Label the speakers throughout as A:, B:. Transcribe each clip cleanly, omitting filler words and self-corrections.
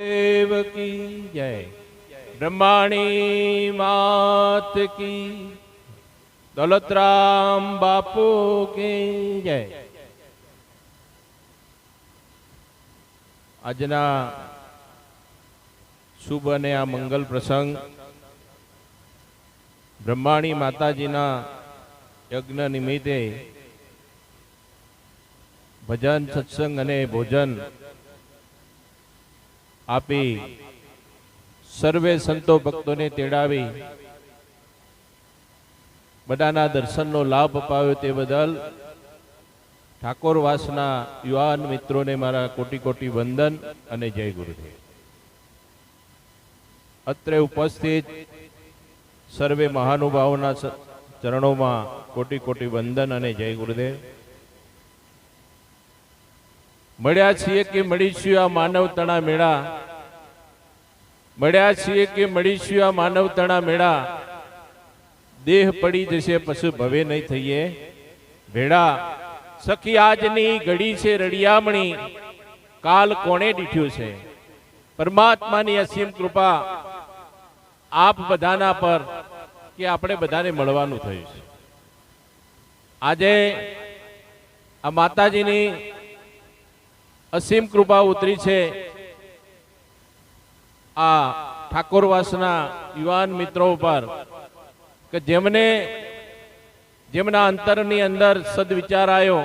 A: देव की जय। ब्रह्माणी मात की, दौलतराम बापू की जय। આજના શુભ અને આ મંગલ પ્રસંગ બ્રહ્માણી માતાજીના યજ્ઞ નિમિત્તે ભજન સત્સંગ અને ભોજન આપી સર્વે સંતો ભક્તોને તેડાવી બધાના દર્શનનો લાભ અપાવ્યો તે બદલ ઠાકોરવાસના યુવાન મિત્રોને મારા કોટી કોટી વંદન અને જય ગુરુદેવ। અત્રે ઉપસ્થિત સર્વે મહાનુભાવોના ચરણોમાં કોટી કોટી વંદન અને જય ગુરુદેવ। મળ્યા છીએ કે મળીશું આ માનવતણા મેળા, મળ્યા છીએ કે મળીશું આ માનવતણા મેળા, દેહ પડી જશે પશુ ભવે નહીં થઈએ ભેડા। સખી આજની ઘડી છે રડિયામણી, કાલ કોણે દીઠ્યું છે। પરમાત્માની અસીમ કૃપા આપ બધાના પર કે આપણે બધાને મળવાનું થયું છે। આજે આ માતાજીની અસીમ કૃપા ઉતરી છે આ ઠાકોરવાસના યુવાન મિત્રો પર કે જેમના અંતરની અંદર સદવિચાર આવ્યો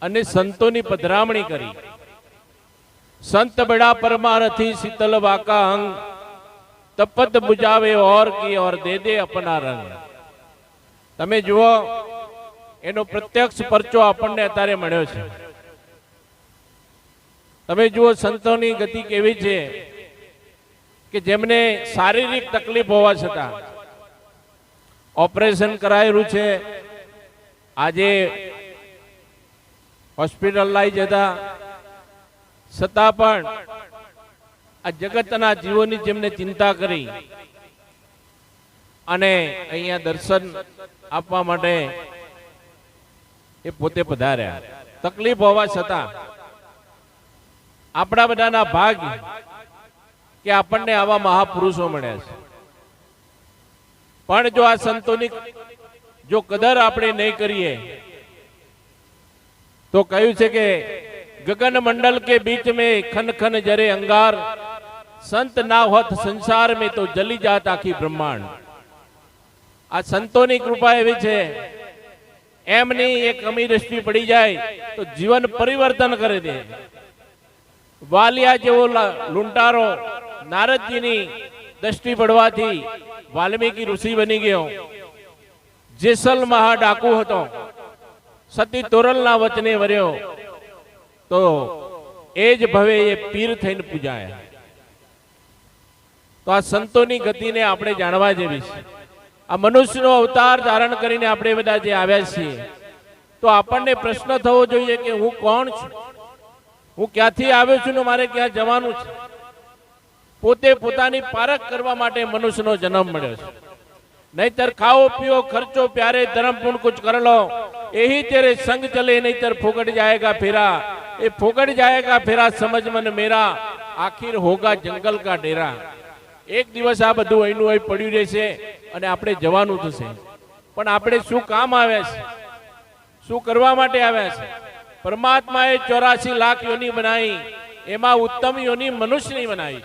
A: અને સંતોની પધરામણી કરી। સંત બડા પરમારથી શીતલ વાકા અંગ, તપત બુજાવે ઓર કી ઓર દે દે અપના રંગ। તમે જુઓ એનો પ્રત્યક્ષ પરચો આપણને અત્યારે મળ્યો છે। તમે જુઓ સંતોની ગતિ કેવી છે કે જેમને શારીરિક તકલીફ હોવા છતાં ઓપરેશન કરાયેલું છે, આજે હોસ્પિટલ લઈ જતા છતાં પણ આ જગતના જીવોની જેમને ચિંતા કરી અને અહીંયા દર્શન આપવા માટે એ પોતે પધાર્યા। તકલીફ હોવા છતાં આપણા બધાના ભાગ કે આપણને આવા મહાપુરુષો મળ્યા છે। પણ જો આ સંતોની જો કદર આપણે નહીં કરીએ તો કહ્યું છે કે ગગન મંડલ के बीच में खन खन जरे अंगार, संत ना होत संसार में तो जली जात आखी ब्रह्मांड। આ સંતોની કૃપા એવી છે, એમની એક અમી દ્રષ્ટિ પડી જાય તો જીવન પરિવર્તન કરી દે। વાલિયા જેવો લૂંટારો નારદજીની દ્રષ્ટિ પડવાથી વાલ્મીકી ઋષિ બની ગયો। જેસલ મહા ડાકુ હતો, સતી તોરલના વચને વર્યો તો એ જ ભવે એ પીર થઈને પૂજાયા। તો આ સંતોની ગતિને આપણે જાણવા જેવી છે। આ મનુષ્યનો અવતાર ધારણ કરીને આપણે બધા જે આવ્યા છીએ તો આપણને પ્રશ્ન થવો જોઈએ કે હું કોણ છું, હું ક્યાંથી આવ્યો છું ને મારે ક્યાં જવાનું છે। પોતે પોતાની પારખ કરવા માટે મનુષ્યનો જન્મ મળ્યો છે। નહીતર ખાઓ પીઓ ખર્ચો પ્યારે ધર્મ પૂर्ण कुछ कर लो, यही तेरे संग चले नहींतर फोकट जाएगा फेरा। ये फोकट जाएगा फेरा समझ मन मेरा, आखिर होगा जंगल का डेरा। एक दिवस आ બધું અહીંનું અહીં પડ્યું રહેશે અને આપણે જવાનું થશે। પણ આપણે શું કામ આવ્યા છે, શું કરવા માટે આવ્યા છે? પરમાત્માએ 84 લાખ યોની બનાવી, એમાં ઉત્તમ યોની મનુષ્યની બનાવી।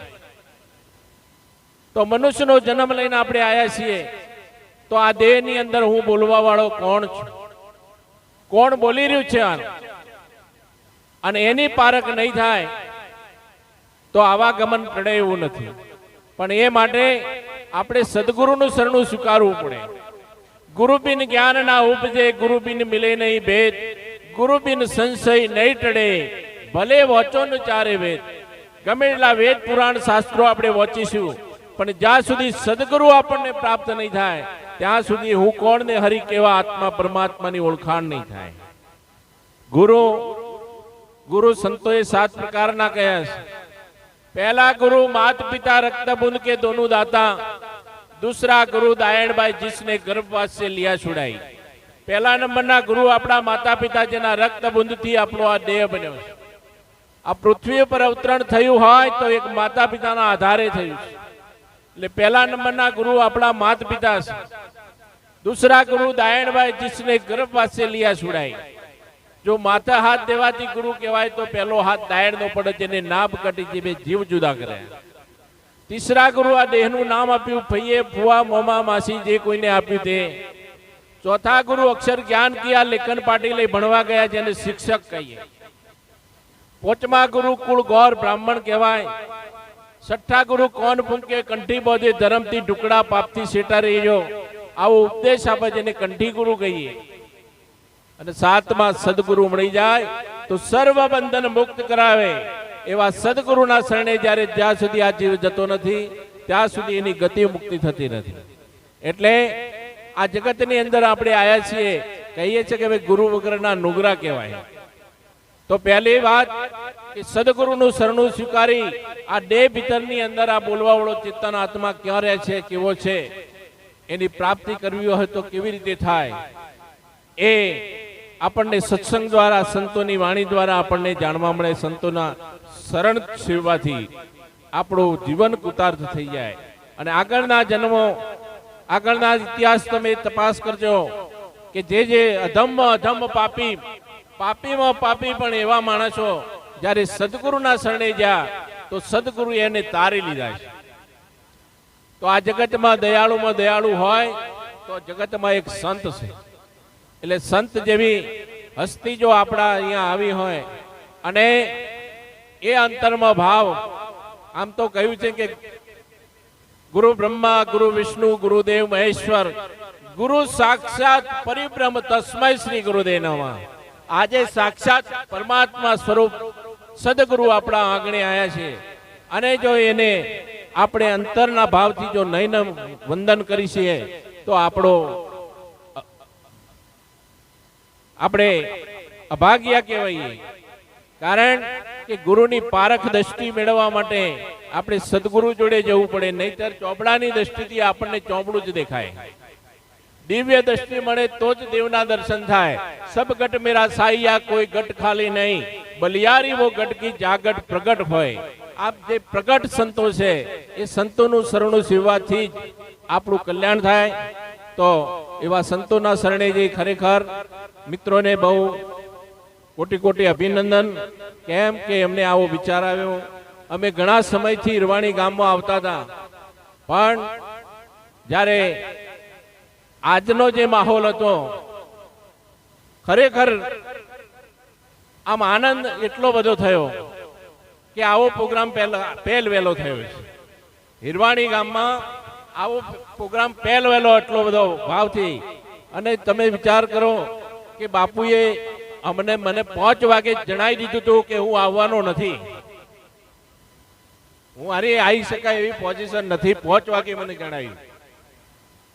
A: તો મનુષ્યનો જન્મ લઈને આપણે આયા છીએ તો આ દેહની અંદર હું બોલવા વાળો કોણ છું, કોણ બોલી રહ્યું છે અને એની પારખ નહીં થાય તો આવાગમન ટળે એવું નથી। પણ એ માટે આપણે સદગુરુનું શરણું સ્વીકારવું પડે। ગુરુ બિન જ્ઞાન ના ઉપજે, ગુરુ બિન મિલે નહીં ભેદ, ગુરુ બિન સંશય નહીં ટળે, ભલે વચો ન ચારે વેદ। ગમે એટલા વેદ પુરાણ શાસ્ત્રો આપણે વાંચીશું પણ જ્યાં સુધી સદગુરુ આપણને પ્રાપ્ત નહીં થાય ત્યાં સુધી હું કોણ ને હરિ કેવા આત્મા પરમાત્માની ઓળખાણ નહીં થાય। ગુરુ સંતોએ 7 પ્રકારના કહ્યા છે। पहला गुरु मात पिता रक्त बूंद के दोनों दाता, दूसरा गुरु दायण भाई जिसने गर्भवास से लिया छुड़ाई। पहला नंबर ना गुरु अपना माता पिता जेना रक्त बूंद थी अपनो आ देह बन्यो। આ પૃથ્વી પર અવતરણ થયું હોય તો એક માતા પિતાના આધારે થયું છે. એટલે પહેલા નંબરના ગુરુ આપણા માતા પિતા છે. दूसरा गुरु दायण भाई जिसने गर्भवास से लिया छुड़ाई. जो माथा हाथ देवाती गुरु कहवाय तो पहलो हाथ दायण नो पड़े जेने नाभ कटी जीवे जीव जुदा करे. तीसरा गुरु आ देहनु नाम आप्यु भैये फुआ मोमा मासी जे कोईने आप्यु ते. चौथा गुरु अक्षर ज्ञान किया लेखन पाटी लई भणवा गया जेने शिक्षक कहिए. पांचमा गुरु कुल गौर ब्राह्मण कहवाय. छठा गुरु कौन फूंके कंठी बोधे धर्म थी टुकड़ा पाप थी सेटा रहीजो आवो उपदेश आपे जेने कंठी गुरु कहिए. અને સાતમા સદગુરુ મળી જાય તો સર્વ બંધન મુક્ત કરાવે એવા સદગુરુના શરણે જ્યારે જ્યાં સુધી આ જીવ જતો નથી ત્યાં સુધી એની ગતિ મુક્તિ થતી નથી. એટલે આ જગતની અંદર આપણે આયા છીએ, કહીએ છીએ કે ભાઈ ગુરુ વગરના નુગરા કહેવાય. તો પહેલી વાત કે સદગુરુનું શરણું સ્વીકારી આ દેહ ભીતરની અંદર આ બોલવા વાળો ચેતન આત્મા ક્યાં રહે છે, કેવો છે, એની પ્રાપ્તિ કરવી હોય તો કેવી રીતે થાય એ આપણને સત્સંગ દ્વારા સંતોની વાણી દ્વારા આપણને જાણવા મળે. સંતોના શરણ સેવાથી આપણું જીવન કૃતાર્થ થઈ જાય. અને આગળના જન્મો આગળના ઇતિહાસ તમે તપાસ કરજો કે જે અધમ અધમ પાપી પાપીમાં પાપી પણ એવા માણસો જ્યારે સદગુરુના શરણે ગયા તો સદગુરુ એને તારી લીધા છે. તો આ જગતમાં દયાળુમાં દયાળુ હોય તો જગતમાં એક સંત છે. એટલે સંત જેવી હસ્તી જો આપણા અહીંયા આવી હોય અને એ અંતરમાં ભાવ, આમ તો કહ્યું છે કે ગુરુ બ્રહ્મા ગુરુ વિષ્ણુ ગુરુદેવ મહેશ્વર ગુરુ સાક્ષાત પરિબ્રહ્મ તસ્મૈ શ્રી ગુરુદેવ નમઃ. આજે સાક્ષાત પરમાત્મા સ્વરૂપ સદગુરુ આપણા આંગણે આવ્યા છે. અને જો એને આપણે અંતરના ભાવથી જો નયન વંદન કરીએ તો આપણે અભાગ્યા કહેવાય. કારણ કે ગુરુની પારખ દ્રષ્ટિ મેળવવા માટે આપણે સદગુરુ જોડે જવું પડે, નહીતર ચોપડાની દ્રષ્ટિથી આપણને ચોપડું જ દેખાય. દિવ્ય દ્રષ્ટિ મળે તો જ દેવના દર્શન થાય. સબ ગટ મેરા સાઈયા કોઈ ગટ ખાલી નહીં, બલિયારી વો ગટ કી જાગટ પ્રગટ હોય. આપ જે પ્રગટ સંતો છે એ સંતોનું શરણું સેવાથી જ આપણું કલ્યાણ થાય. તો એવા સંતોના શરણે જે ખરેખર મિત્રોને બહુ કોટી કોટી અભિનંદન. કેમ કે એમને આવો વિચાર આવ્યો. અમે ઘણા સમયથી ઈરવાણી ગામમાં આવતા હતા, પણ જ્યારે આજનો જે માહોલ હતો ખરેખર આમ આનંદ એટલો બધો થયો કે આવો પ્રોગ્રામ પહેલ વહેલો થયો છે. ઈરવાણી ગામમાં આવો પ્રોગ્રામ પહેલ વહેલો એટલો બધો ભાવથી. અને તમે વિચાર કરો કે બાપુએ મને 5 વાગે જણાવી દીધું હતું કે હું આવવાનો નથી, હું હારી આવી શકાય એવી પોઝિશન નથી. 5 વાગે મને જણાવ્યું,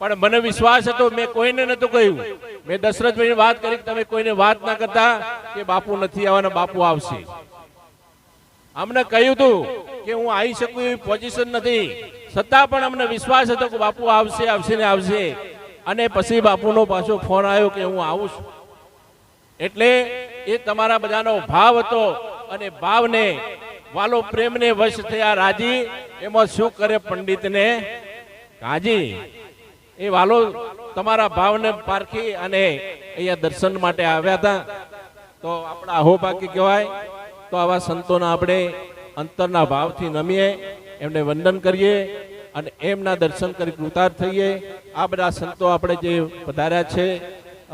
A: પણ મને વિશ્વાસ હતો. મેં કોઈને નતું કહ્યું. મેં દશરથભાઈને વાત કરી તમે કોઈને વાત ના કરતા કે બાપુ નથી આવવાના, બાપુ આવશે. અમને કહ્યું હતું કે હું આવી શકું એવી પોઝિશન નથી, છતાં પણ અમને વિશ્વાસ હતો કે બાપુ આવશે આવશે ને આવશે. અને પછી બાપુનો પાછો ફોન આવ્યો કે હું આવું છું. એટલે એ તમારા બધાનો ભાવ હતો. અને ભાવને વાલો પ્રેમને વશ થયા રાજી, એમાં શું કરે પંડિતને કાજી. એ વાલો તમારા ભાવને પારખી અને અહીંયા દર્શન માટે આવ્યા હતા. તો આપણા અહોભાગ્ય કહેવાય. તો આવા સંતોના આપણે અંતરના ભાવથી નમીએ, એમને વંદન કરીએ અને એમના દર્શન કરી કૃતાર્થ થઈએ. આ બધા સંતો આપણે જે પધાર્યા છે,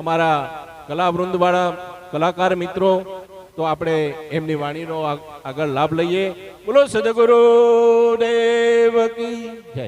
A: અમારા કલાવૃંદવાળા કલાકાર મિત્રો, તો આપણે એમની વાણીનો આગળ લાભ લઈએ. બોલો સદગુરુ દેવ કી જય.